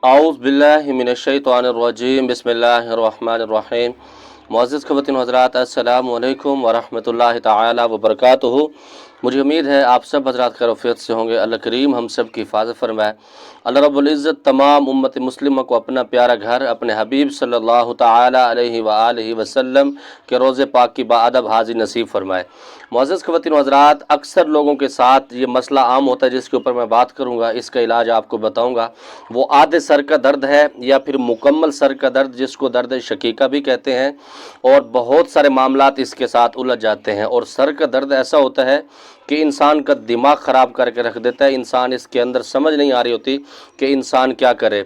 आऊज़ु बिल्लाहि मिनश्शैतानिर्रजीम बिस्मिल्लाहिर्रहमानिर्रहीम। मुअज़्ज़िज़ ख़वातीन व हज़रात, अस्सलामु अलैकुम व रहमतुल्लाहि तआला व बरकातुहू। मुझे उम्मीद है आप सब हज़रात खैर वफ़ियत से होंगे। अल्लाह करीम हम सब की हिफाज़त फरमाए। अल्लाह रब्बुल इज़्ज़त तमाम उम्मत मुस्लिमा को अपना प्यारा घर अपने हबीब सल्लल्लाहु तआला अलैहि व आलिहि वसल्लम के रोज़े पाक की बाअदब हाज़िर नसीब फरमाए। मुअज़्ज़िज़ ख़वातीन व हज़रात, अक्सर लोगों के साथ ये मसला आम होता है जिसके ऊपर मैं बात करूँगा, इसका इलाज आपको बताऊँगा। वो आधे सर का दर्द है या फिर मुकम्मल सर का दर्द, जिसको दर्द शकीका भी कहते हैं, और बहुत सारे मामलात इसके साथ उलझ जाते हैं। और सर का दर्द ऐसा होता है कि इंसान का दिमाग ख़राब करके रख देता है। इंसान इसके अंदर समझ नहीं आ रही होती कि इंसान क्या करे,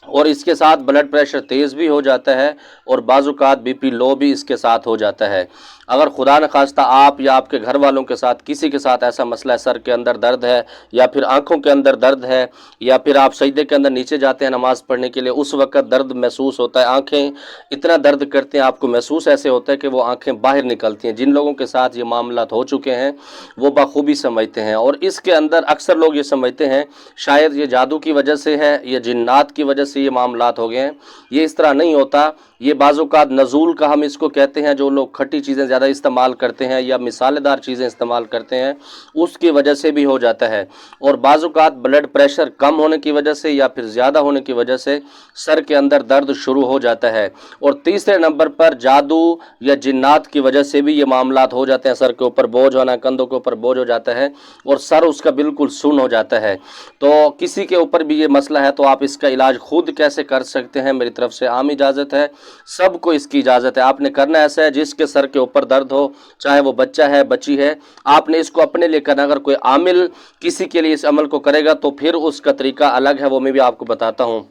और इसके साथ ब्लड प्रेशर तेज़ भी हो जाता है और बाज़-औक़ात बीपी लो भी इसके साथ हो जाता है। अगर खुदा न खास्ता आप या आपके घर वालों के साथ किसी के साथ ऐसा मसला है, सर के अंदर दर्द है या फिर आंखों के अंदर दर्द है, या फिर आप सजदे के अंदर नीचे जाते हैं नमाज़ पढ़ने के लिए, उस वक्त दर्द महसूस होता है, आंखें इतना दर्द करते हैं, आपको महसूस ऐसे होता है कि वो आंखें बाहर निकलती हैं। जिन लोगों के साथ ये मामला हो चुके हैं वो बखूबी समझते हैं। और इसके अंदर अक्सर लोग ये समझते हैं शायद ये जादू की वजह से है, ये जिन्नात की वजह से ये मामलात हो गए हैं। ये इस तरह नहीं होता। ये बाज़-औक़ात नज़ूल का हम इसको कहते हैं। जो लोग खट्टी चीज़ें ज़्यादा इस्तेमाल करते हैं या मिसालेदार चीज़ें इस्तेमाल करते हैं, उसकी वजह से भी हो जाता है। और बाज़-औक़ात ब्लड प्रेशर कम होने की वजह से या फिर ज़्यादा होने की वजह से सर के अंदर दर्द शुरू हो जाता है। और तीसरे नंबर पर जादू या जिन्नात की वजह से भी ये मामलात हो जाते हैं। सर के ऊपर बोझ होना, कंधों के ऊपर बोझ हो जाता है और सर उसका बिल्कुल सुन्न हो जाता है। तो किसी के ऊपर भी ये मसला है तो आप इसका इलाज खुद कैसे कर सकते हैं, मेरी तरफ से आम इजाज़त है, सबको इसकी इजाज़त है। आपने करना ऐसा है, जिसके सर के ऊपर दर्द हो, चाहे वो बच्चा है बच्ची है, आपने इसको अपने लिए करना। अगर कोई आमिल किसी के लिए इस अमल को करेगा तो फिर उसका तरीका अलग है, वो मैं भी आपको बताता हूँ।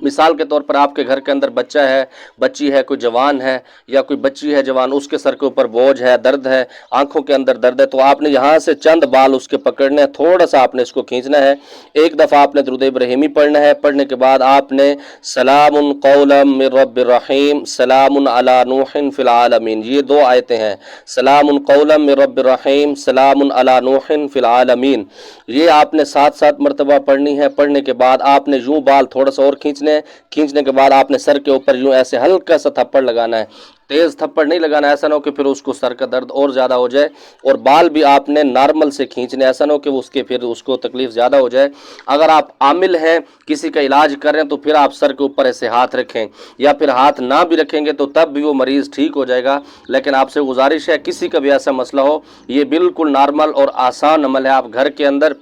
मिसाल के तौर पर आपके घर के अंदर बच्चा है, बच्ची है, कोई जवान है या कोई बच्ची है जवान, उसके सर के ऊपर बोझ है, दर्द है, आंखों के अंदर दर्द है, तो आपने यहाँ से चंद बाल उसके पकड़ने हैं, थोड़ा सा आपने इसको खींचना है। एक दफ़ा आपने दुरूद इब्राहिमी पढ़ना है। पढ़ने के बाद आपने सलामुन कौलम मिर रब्बिर रहीम सलामुन अला नूहिन फिल आलमीन, ये दो आयतें हैं। सलामुन कौलम मिर रब्बिर रहीम सलामुन अला नूहिन फिल आलमीन, ये आपने 7-7 मरतबा पढ़नी है। पढ़ने के बाद आपने यूँ बाल थोड़ा सा और खींचने के बाद आपने सर के ऊपर यूँ ऐसे हल्का सा थप्पड़ लगाना है। तेज़ थप्पड़ नहीं लगाना, ऐसा ना हो कि फिर उसको सर का दर्द और ज़्यादा हो जाए। और बाल भी आपने नॉर्मल से खींचने, ऐसा ना हो कि उसके फिर उसको तकलीफ़ ज़्यादा हो जाए। अगर आप आमिल हैं, किसी का इलाज कर रहे हैं, तो फिर आप सर के ऊपर ऐसे हाथ रखें, या फिर हाथ ना भी रखेंगे तो तब भी वो मरीज़ ठीक हो जाएगा। लेकिन आपसे गुजारिश है, किसी का भी ऐसा मसला हो, ये बिल्कुल नॉर्मल और आसान अमल है। आप घर के अंदर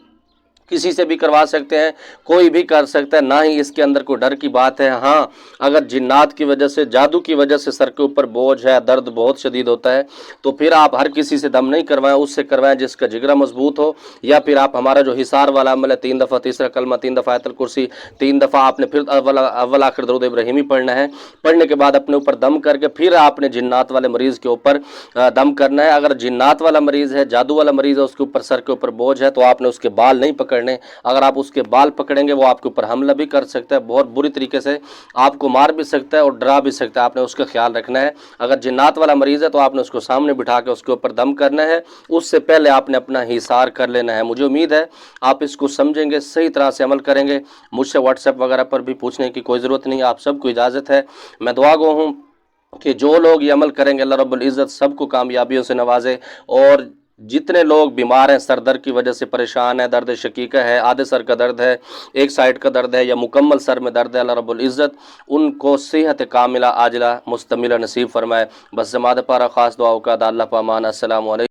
किसी से भी करवा सकते हैं, कोई भी कर सकता है, ना ही इसके अंदर कोई डर की बात है। हाँ, अगर जिन्नात की वजह से, जादू की वजह से सर के ऊपर बोझ है, दर्द बहुत शदीद होता है, तो फिर आप हर किसी से दम नहीं करवाएं, उससे करवाएं जिसका जिगरा मजबूत हो। या फिर आप हमारा जो हिसार वाला अमल है, 3 दफ़ा तीसरा कलमा, 3 दफ़ा आयतुल कुर्सी, 3 दफ़ा आपने फिर अव्वल आखिर दरूद इब्राहिमी पढ़ना है। पढ़ने के बाद अपने ऊपर दम करके फिर आपने जिन्नात वाले मरीज़ के ऊपर दम करना है। अगर जिन्नात वाला मरीज़ है, जादू वाला मरीज़ है, उसके ऊपर सर के ऊपर बोझ है, तो आपने उसके बाल नहीं पकड़ने। अगर आप उसके बाल पकड़ेंगे वो आपके ऊपर हमला भी कर सकता है, बहुत बुरी तरीके से आपको मार भी सकता है और डरा भी सकता है। आपने उसका ख्याल रखना है। अगर जिन्नात वाला मरीज़ है तो आपने उसको सामने बिठा के उसके ऊपर दम करना है, उससे पहले आपने अपना हिसार कर लेना है। मुझे उम्मीद है आप इसको समझेंगे, सही तरह से अमल करेंगे। मुझसे व्हाट्सएप वगैरह पर भी पूछने की कोई ज़रूरत नहीं, आप सबको इजाज़त है। मैं दुआ गो हूँ कि जो लोग ये अमल करेंगे, अल्लाह रब्बुल इज़्ज़त सबको कामयाबियों से नवाजे। और जितने लोग बीमार हैं, सर दर्द की वजह से परेशान है, दर्द शकीका है, आधे सर का दर्द है, एक साइड का दर्द है, या मुकम्मल सर में दर्द है, अल्लाह रब्बुल इज़्ज़त उनको सेहत कामिला आजिला मुस्तमिला नसीब फरमाए। बस जमात पारा ख़ास दुआओं का अल्लाह पामान। अस्सलामु अलैकुम।